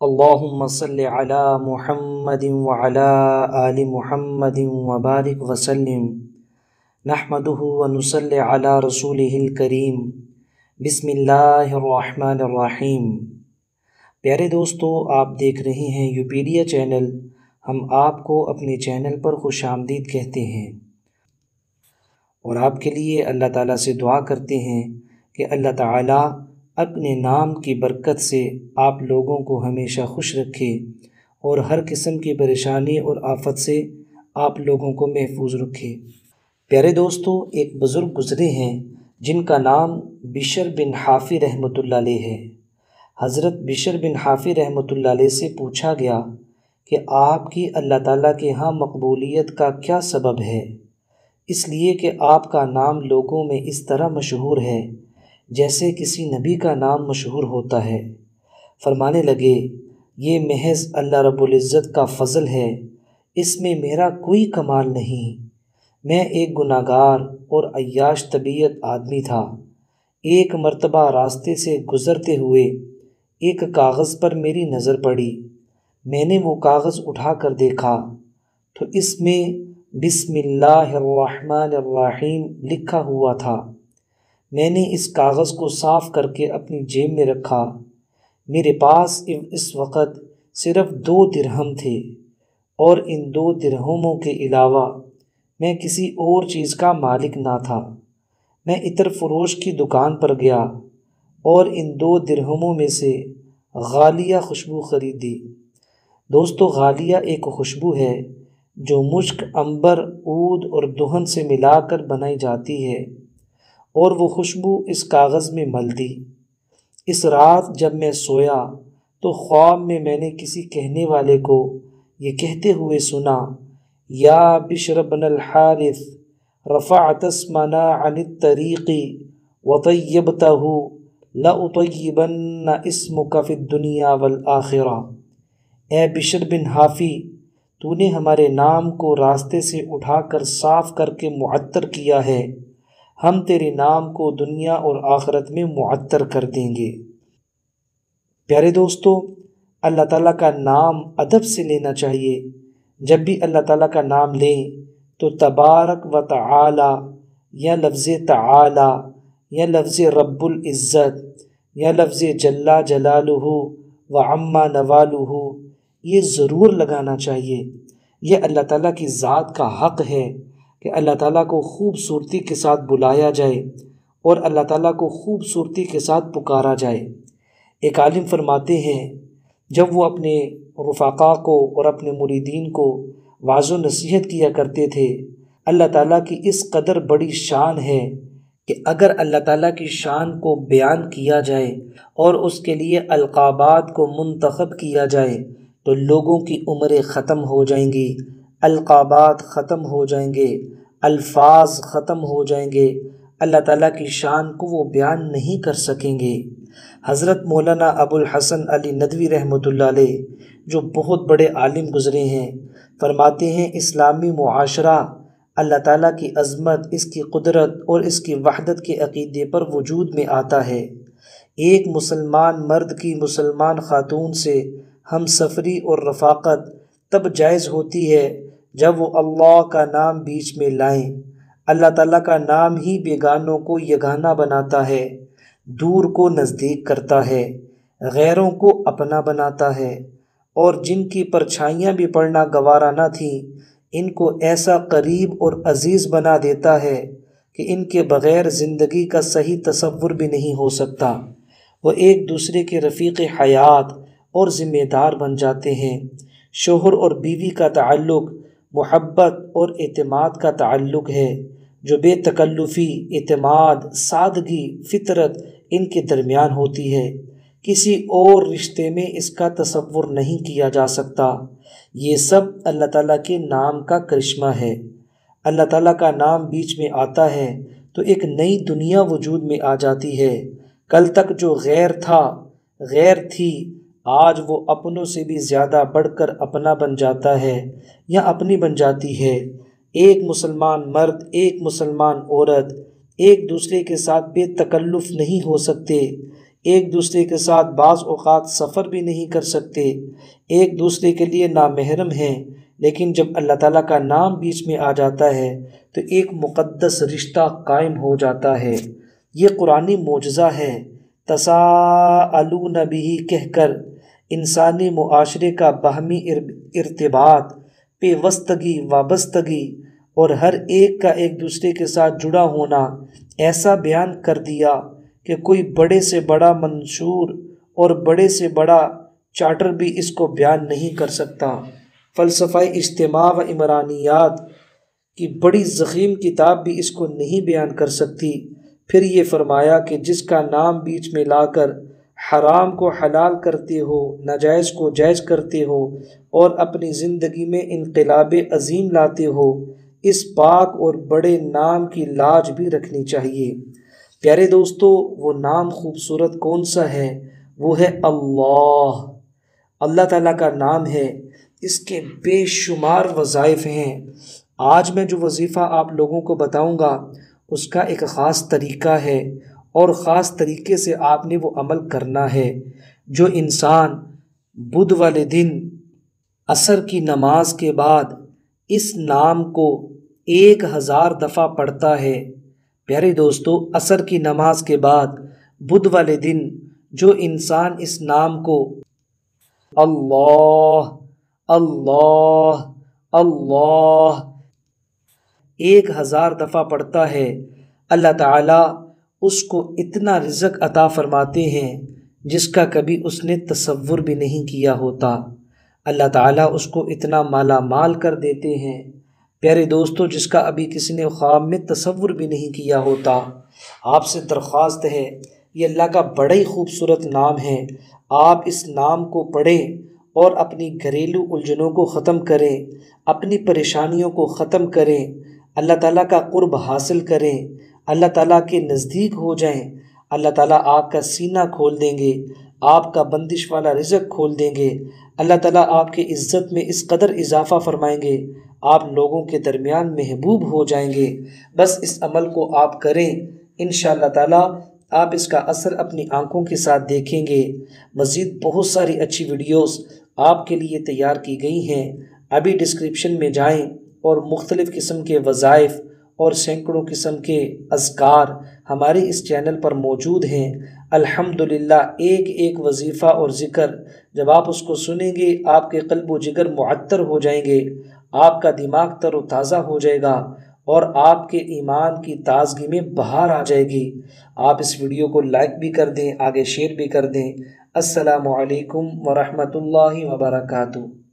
اللهم صل على محمد وعلى آل محمد وبارك وسلم نحمده ونصلي على رسوله الكريم بسم اللہ الرحمن الرحیم۔ پیارے دوستو، آپ دیکھ رہے ہیں یوپیڈیا چینل۔ ہم آپ کو اپنے چینل پر خوش آمدید کہتے ہیں اور آپ کے لیے اللہ تعالیٰ سے دعا کرتے ہیں کہ اللہ تعالیٰ اپنے نام کی برکت سے آپ لوگوں کو ہمیشہ خوش رکھے اور ہر قسم کی پریشانی اور آفت سے آپ لوگوں کو محفوظ رکھے۔ پیارے دوستو، ایک بزرگ گزرے ہیں جن کا نام بشر بن حافی رحمۃ اللہ علیہ ہے۔ حضرت بشر بن حافی رحمۃ اللہ علیہ سے پوچھا گیا کہ آپ کی اللہ تعالیٰ کے ہاں مقبولیت کا کیا سبب ہے؟ اس لیے کہ آپ کا نام لوگوں میں اس طرح مشہور ہے جیسے کسی نبی کا نام مشہور ہوتا ہے۔ فرمانے لگے، یہ محض اللہ رب العزت کا فضل ہے، اس میں میرا کوئی کمال نہیں۔ میں ایک گناہ گار اور عیاش طبیعت آدمی تھا۔ ایک مرتبہ راستے سے گزرتے ہوئے ایک کاغذ پر میری نظر پڑی۔ میں نے وہ کاغذ اٹھا کر دیکھا تو اس میں بسم اللہ الرحمن الرحیم لکھا ہوا تھا۔ میں نے اس کاغذ کو صاف کر کے اپنی جیب میں رکھا۔ میرے پاس اس وقت صرف 2 درہم تھے اور ان 2 درہموں کے علاوہ میں کسی اور چیز کا مالک نہ تھا۔ میں عطر فروش کی دکان پر گیا اور ان 2 درہموں میں سے غالیہ خوشبو خریدی۔ دوستو، غالیہ ایک خوشبو ہے جو مشک، عنبر، عود اور دہن سے ملا کر بنائی جاتی ہے اور وہ خوشبو اس کاغذ میں مل دی۔ اس رات جب میں سویا تو خواب میں نے کسی کہنے والے کو یہ کہتے ہوئے سنا، یا بشر بن الحارث رفعت اسمنا عن الطریق وطیبتہ لأطیبن اسمک فی الدنیا والآخرہ۔ اے بشر بن حافی، تو نے ہمارے نام کو راستے سے اٹھا کر صاف کر کے معطر کیا ہے، ہم تیرے نام کو دنیا اور آخرت میں معطر کر دیں گے۔ پیارے دوستو، اللہ تعالیٰ کا نام ادب سے لینا چاہیے۔ جب بھی اللہ تعالیٰ کا نام لیں تو تبارک و تعالی یا لفظ تعالی یا لفظ رب العزت یا لفظ جل جلالہ و عما نوالہ یہ ضرور لگانا چاہیے۔ یہ اللہ تعالیٰ کی ذات کا حق ہے کہ اللہ تعالیٰ کو خوبصورتی کے ساتھ بلایا جائے اور اللہ تعالیٰ کو خوبصورتی کے ساتھ پکارا جائے۔ ایک عالم فرماتے ہیں، جب وہ اپنے رفقا کو اور اپنے مریدین کو واعظ و نصیحت کیا کرتے تھے، اللہ تعالیٰ کی اس قدر بڑی شان ہے کہ اگر اللہ تعالیٰ کی شان کو بیان کیا جائے اور اس کے لیے القابات کو منتخب کیا جائے تو لوگوں کی عمریں ختم ہو جائیں گی، القابات ختم ہو جائیں گے، الفاظ ختم ہو جائیں گے، اللہ تعالیٰ کی شان کو وہ بیان نہیں کر سکیں گے۔ حضرت مولانا ابو الحسن علی ندوی رحمۃ اللہ علیہ جو بہت بڑے عالم گزرے ہیں، فرماتے ہیں اسلامی معاشرہ اللہ تعالیٰ کی عظمت، اس کی قدرت اور اس کی وحدت کے عقیدے پر وجود میں آتا ہے۔ ایک مسلمان مرد کی مسلمان خاتون سے ہم سفری اور رفاقت تب جائز ہوتی ہے جب وہ اللہ کا نام بیچ میں لائیں۔ اللہ تعالیٰ کا نام ہی بیگانوں کو یگانہ بناتا ہے، دور کو نزدیک کرتا ہے، غیروں کو اپنا بناتا ہے، اور جن کی پرچھائیاں بھی پڑھنا گوارا نہ تھیں ان کو ایسا قریب اور عزیز بنا دیتا ہے کہ ان کے بغیر زندگی کا صحیح تصور بھی نہیں ہو سکتا۔ وہ ایک دوسرے کے رفیق حیات اور ذمہ دار بن جاتے ہیں۔ شوہر اور بیوی کا تعلق محبت اور اعتماد کا تعلق ہے جو بے تکلفی، اعتماد، سادگی، فطرت ان کے درمیان ہوتی ہے۔ کسی اور رشتے میں اس کا تصور نہیں کیا جا سکتا۔ یہ سب اللہ تعالیٰ کے نام کا کرشمہ ہے۔ اللہ تعالیٰ کا نام بیچ میں آتا ہے تو ایک نئی دنیا وجود میں آ جاتی ہے۔ کل تک جو غیر تھا، غیر تھی، آج وہ اپنوں سے بھی زیادہ بڑھ کر اپنا بن جاتا ہے یا اپنی بن جاتی ہے۔ ایک مسلمان مرد، ایک مسلمان عورت ایک دوسرے کے ساتھ بے تکلف نہیں ہو سکتے، ایک دوسرے کے ساتھ بعض اوقات سفر بھی نہیں کر سکتے، ایک دوسرے کے لیے نامحرم ہیں، لیکن جب اللہ تعالیٰ کا نام بیچ میں آ جاتا ہے تو ایک مقدس رشتہ قائم ہو جاتا ہے۔ یہ قرآنی معجزہ ہے۔ تساءلون بہ کہہ کر انسانی معاشرے کا باہمی ارتباط، پیوستگی، وابستگی اور ہر ایک کا ایک دوسرے کے ساتھ جڑا ہونا ایسا بیان کر دیا کہ کوئی بڑے سے بڑا منشور اور بڑے سے بڑا چارٹر بھی اس کو بیان نہیں کر سکتا۔ فلسفہ اجتماع و عمرانیات کی بڑی ضخیم کتاب بھی اس کو نہیں بیان کر سکتی۔ پھر یہ فرمایا کہ جس کا نام بیچ میں لا کر حرام کو حلال کرتے ہو، ناجائز کو جائز کرتے ہو اور اپنی زندگی میں انقلاب عظیم لاتے ہو، اس پاک اور بڑے نام کی لاج بھی رکھنی چاہیے۔ پیارے دوستو، وہ نام خوبصورت کون سا ہے؟ وہ ہے اللہ۔ اللہ تعالیٰ کا نام ہے، اس کے بے شمار وظائف ہیں۔ آج میں جو وظیفہ آپ لوگوں کو بتاؤں گا اس کا ایک خاص طریقہ ہے اور خاص طریقے سے آپ نے وہ عمل کرنا ہے۔ جو انسان بدھ والے دن عصر کی نماز کے بعد اس نام کو 1000 دفعہ پڑھتا ہے، پیارے دوستو، عصر کی نماز کے بعد بدھ والے دن جو انسان اس نام کو اللہ اللہ اللہ 1000 دفعہ پڑھتا ہے، اللہ تعالیٰ اس کو اتنا رزق عطا فرماتے ہیں جس کا کبھی اس نے تصور بھی نہیں کیا ہوتا۔ اللہ تعالیٰ اس کو اتنا مالا مال کر دیتے ہیں، پیارے دوستو، جس کا ابھی کسی نے خواب میں تصور بھی نہیں کیا ہوتا۔ آپ سے درخواست ہے، یہ اللہ کا بڑا ہی خوبصورت نام ہے، آپ اس نام کو پڑھیں اور اپنی گھریلو الجھنوں کو ختم کریں، اپنی پریشانیوں کو ختم کریں، اللہ تعالیٰ کا قرب حاصل کریں، اللہ تعالیٰ کے نزدیک ہو جائیں۔ اللہ تعالیٰ آپ کا سینہ کھول دیں گے، آپ کا بندش والا رزق کھول دیں گے، اللہ تعالیٰ آپ کی عزت میں اس قدر اضافہ فرمائیں گے، آپ لوگوں کے درمیان محبوب ہو جائیں گے۔ بس اس عمل کو آپ کریں، انشاءاللہ تعالیٰ آپ اس کا اثر اپنی آنکھوں کے ساتھ دیکھیں گے۔ مزید بہت ساری اچھی ویڈیوز آپ کے لیے تیار کی گئی ہیں، ابھی ڈسکرپشن میں جائیں اور مختلف قسم کے وظائف اور سینکڑوں قسم کے اذکار ہمارے اس چینل پر موجود ہیں۔ الحمدللہ ایک ایک وظیفہ اور ذکر جب آپ اس کو سنیں گے آپ کے قلب و جگر معطر ہو جائیں گے، آپ کا دماغ تر و تازہ ہو جائے گا اور آپ کے ایمان کی تازگی میں بہار آ جائے گی۔ آپ اس ویڈیو کو لائک بھی کر دیں، آگے شیئر بھی کر دیں۔ السلام علیکم ورحمۃ اللہ وبرکاتہ۔